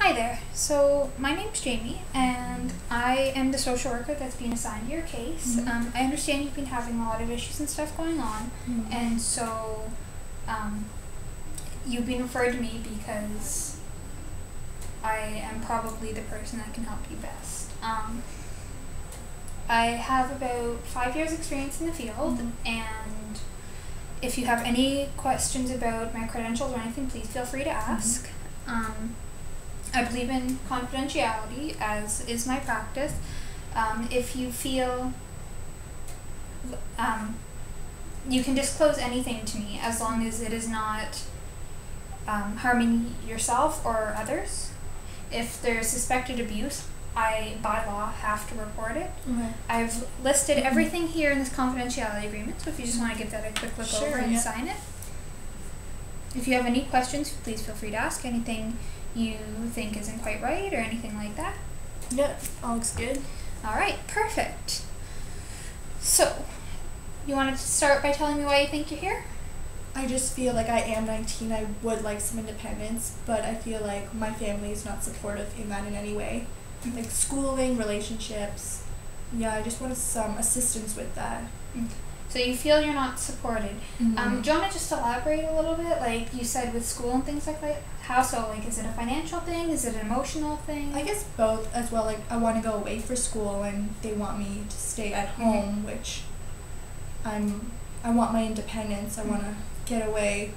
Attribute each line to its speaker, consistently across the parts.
Speaker 1: Hi there. So my name's Jamie, and I am the social worker that's been assigned to your case. I understand you've been having a lot of issues and stuff going on, and so you've been referred to me because I am probably the person that can help you best. I have about 5 years experience in the field, and if you have any questions about my credentials or anything, please feel free to ask. I believe in confidentiality, as is my practice. If you feel you can disclose anything to me as long as it is not harming yourself or others. If there's suspected abuse, I, by law, have to report it. I've listed everything here in this confidentiality agreement, so if you just want to give that a quick look over and sign it. If you have any questions, please feel free to ask. Anything you think isn't quite right or anything like that.
Speaker 2: Yeah, all looks good.
Speaker 1: Alright, perfect. So, you wanted to start by telling me why you think you're here?
Speaker 2: I just feel like I am 19, I would like some independence, but I feel like my family is not supportive in that in any way. Like schooling, relationships, yeah, I just wanted some assistance with that.
Speaker 1: So you feel you're not supported. Do you want to just elaborate a little bit? Like you said with school and things like that? How so? Like, is it a financial thing? Is it an emotional thing?
Speaker 2: I guess both as well. Like, I want to go away for school and they want me to stay at home, which I want my independence. I want to get away.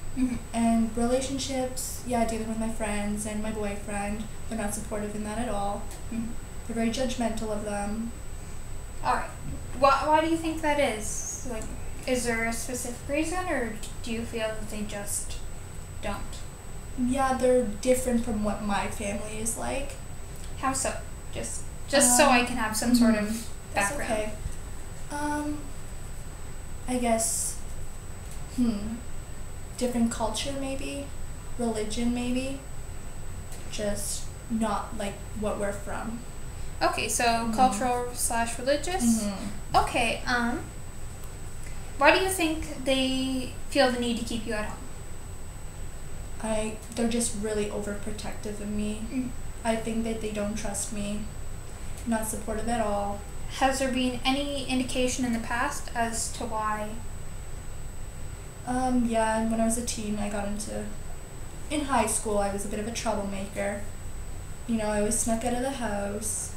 Speaker 2: And relationships, yeah, dealing with my friends and my boyfriend, they're not supportive in that at all. They're very judgmental of them.
Speaker 1: Alright. Why do you think that is? Like, is there a specific reason, or do you feel that they just don't?
Speaker 2: Yeah, they're different from what my family is like.
Speaker 1: How so? Just so I can have some sort of background.
Speaker 2: That's okay. I guess, different culture maybe, religion maybe, just not like what we're from.
Speaker 1: Okay, so cultural / religious. Okay, why do you think they feel the need to keep you at home?
Speaker 2: They're just really overprotective of me. I think that they don't trust me, not supportive at all.
Speaker 1: Has there been any indication in the past as to why?
Speaker 2: Yeah, and when I was a teen, in high school, I was a bit of a troublemaker. You know, I was snuck out of the house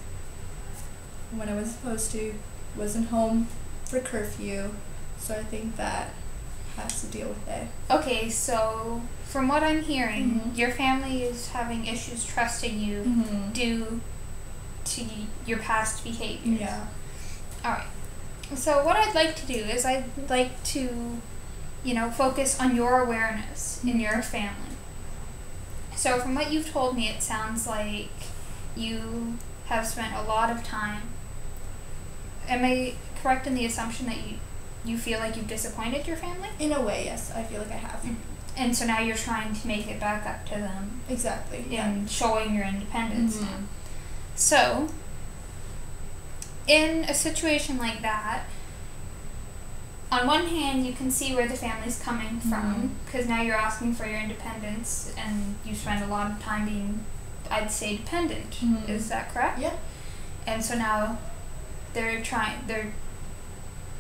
Speaker 2: when I wasn't supposed to, wasn't home for curfew, so I think that has to deal with it.
Speaker 1: Okay, so from what I'm hearing, your family is having issues trusting you due to your past behaviors.
Speaker 2: Yeah.
Speaker 1: Alright, so what I'd like to do is I'd like to, focus on your awareness in your family. So from what you've told me, it sounds like you have spent a lot of time. Am I correct in the assumption that you feel like you've disappointed your family?
Speaker 2: In a way, yes, I feel like I have.
Speaker 1: And so now you're trying to make it back up to them.
Speaker 2: Exactly.
Speaker 1: And showing your independence now. So, in a situation like that, on one hand, you can see where the family's coming from, because now you're asking for your independence, and you spend a lot of time being, I'd say, dependent. Is that correct?
Speaker 2: Yeah.
Speaker 1: And so now they're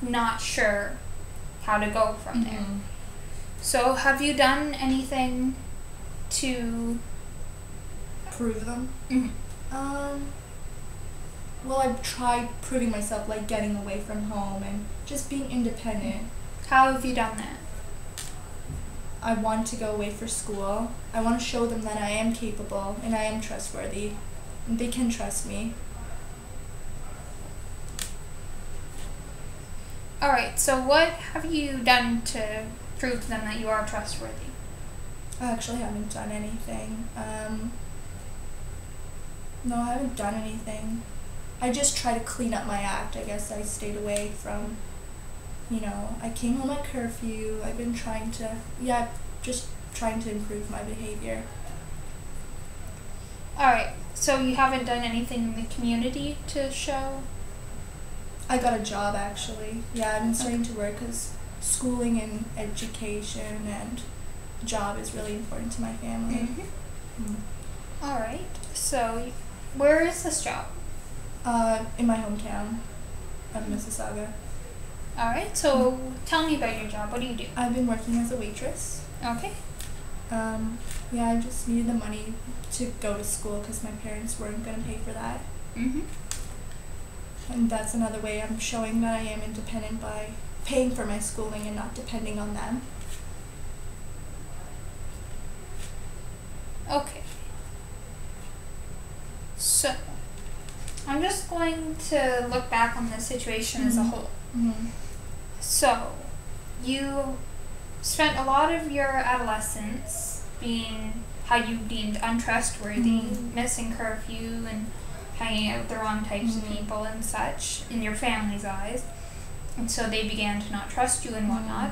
Speaker 1: not sure how to go from there. So have you done anything to
Speaker 2: prove them? Well, I've tried proving myself, like getting away from home and just being independent.
Speaker 1: How have you done that?
Speaker 2: I want to go away for school. I want to show them that I am capable and I am trustworthy. And they can trust me.
Speaker 1: Alright, so what have you done to prove to them that you are trustworthy?
Speaker 2: I actually haven't done anything. No, I haven't done anything. I just try to clean up my act. I guess I stayed away from, I came home at curfew. I've been trying to, just trying to improve my behavior.
Speaker 1: Alright, so you haven't done anything in the community to show?
Speaker 2: I got a job, actually. Yeah, I've been starting to work because schooling and education and job is really important to my family.
Speaker 1: Alright, So, where is this job?
Speaker 2: In my hometown of Mississauga.
Speaker 1: Alright, so tell me about your job. What do you do?
Speaker 2: I've been working as a waitress.
Speaker 1: Okay.
Speaker 2: Yeah, I just needed the money to go to school because my parents weren't going to pay for that.
Speaker 1: Mm-hmm.
Speaker 2: And that's another way I'm showing that I am independent by paying for my schooling and not depending on them.
Speaker 1: Okay. So, I'm just going to look back on the situation as a whole.
Speaker 2: Mm-hmm.
Speaker 1: So, you spent a lot of your adolescence being how you deemed untrustworthy, missing curfew, and hanging out with the wrong types of people and such in your family's eyes. And so they began to not trust you and whatnot.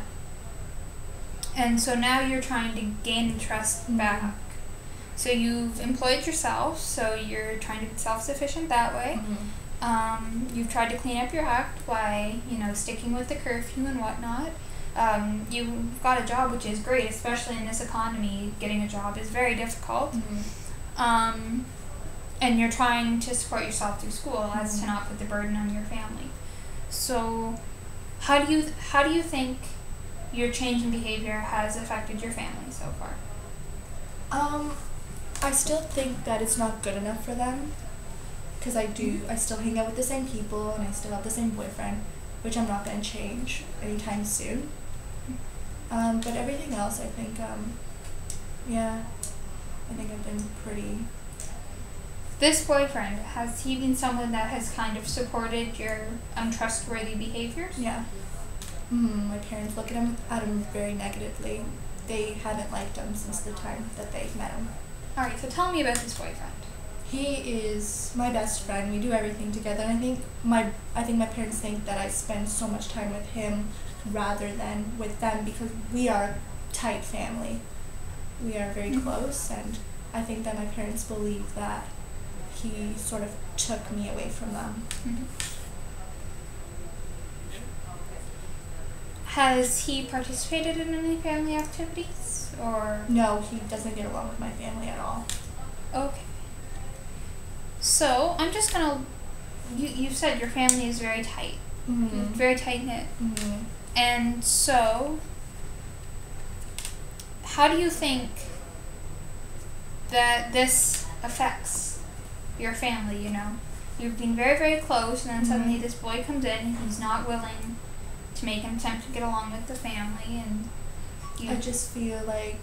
Speaker 1: And so now you're trying to gain the trust back. So you've employed yourself, so you're trying to be self-sufficient that way. You've tried to clean up your act by, sticking with the curfew and whatnot. You've got a job, which is great, especially in this economy. Getting a job is very difficult. And you're trying to support yourself through school as to not put the burden on your family. So how do you think your change in behavior has affected your family so far?
Speaker 2: I still think that it's not good enough for them because I still hang out with the same people and I still have the same boyfriend, which I'm not going to change anytime soon. But everything else, I think, I think I've been pretty...
Speaker 1: This boyfriend, has he been someone that has kind of supported your untrustworthy behaviors?
Speaker 2: Yeah. My parents look at him very negatively. They haven't liked him since the time that they met him.
Speaker 1: Alright, so tell me about this boyfriend.
Speaker 2: He is my best friend. We do everything together. And I think my parents think that I spend so much time with him rather than with them because we are a tight family. We are very close, and I think that my parents believe that he sort of took me away from them.
Speaker 1: Has he participated in any family activities, or?
Speaker 2: No, he doesn't get along with my family at all.
Speaker 1: Okay. So, I'm just gonna, you said your family is very tight. Very tight-knit. And so, how do you think that this affects your family, You've been very, very close, and then suddenly this boy comes in and he's not willing to make an attempt to get along with the family, and
Speaker 2: I just feel like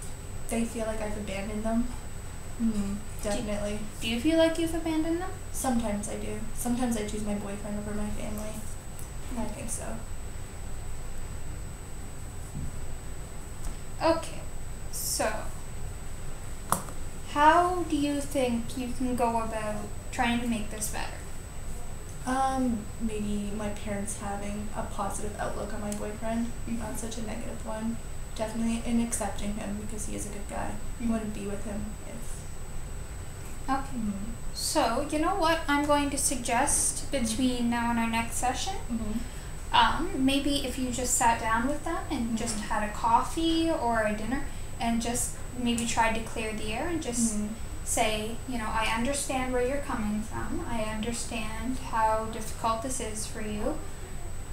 Speaker 2: they feel like I've abandoned them. Definitely.
Speaker 1: Do you feel like you've abandoned them?
Speaker 2: Sometimes I do. Sometimes I choose my boyfriend over my family. I think so.
Speaker 1: Okay, so how do you think you can go about trying to make this better?
Speaker 2: Maybe my parents having a positive outlook on my boyfriend, not such a negative one. Definitely, and accepting him because he is a good guy. I wouldn't be with him if...
Speaker 1: Okay. So, you know what I'm going to suggest between now and our next session? Maybe if you just sat down with them and just had a coffee or a dinner and just maybe tried to clear the air and just say, I understand where you're coming from. I understand how difficult this is for you.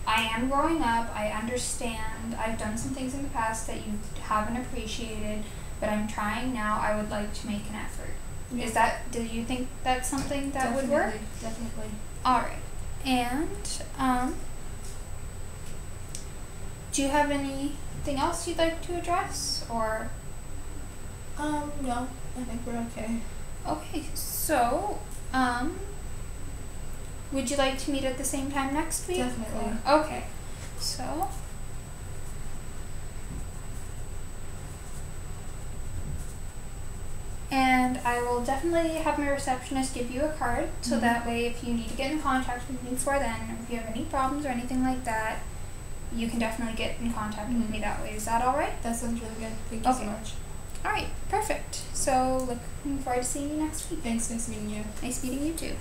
Speaker 1: I am growing up. I understand. I've done some things in the past that you haven't appreciated, but I'm trying now. I would like to make an effort. Do you think that's something that would work?
Speaker 2: Definitely.
Speaker 1: Alright. And, do you have anything else you'd like to address, or?
Speaker 2: No, I think we're okay.
Speaker 1: Okay, so, would you like to meet at the same time next week?
Speaker 2: Definitely.
Speaker 1: Okay, so. And I will definitely have my receptionist give you a card, so that way if you need to get in contact with me before then, or if you have any problems or anything like that, you can definitely get in contact with me that way. Is that alright?
Speaker 2: That sounds really good. Thank you so much.
Speaker 1: Alright, perfect. So, looking forward to seeing you next week.
Speaker 2: Thanks, nice meeting you.
Speaker 1: Nice meeting you too.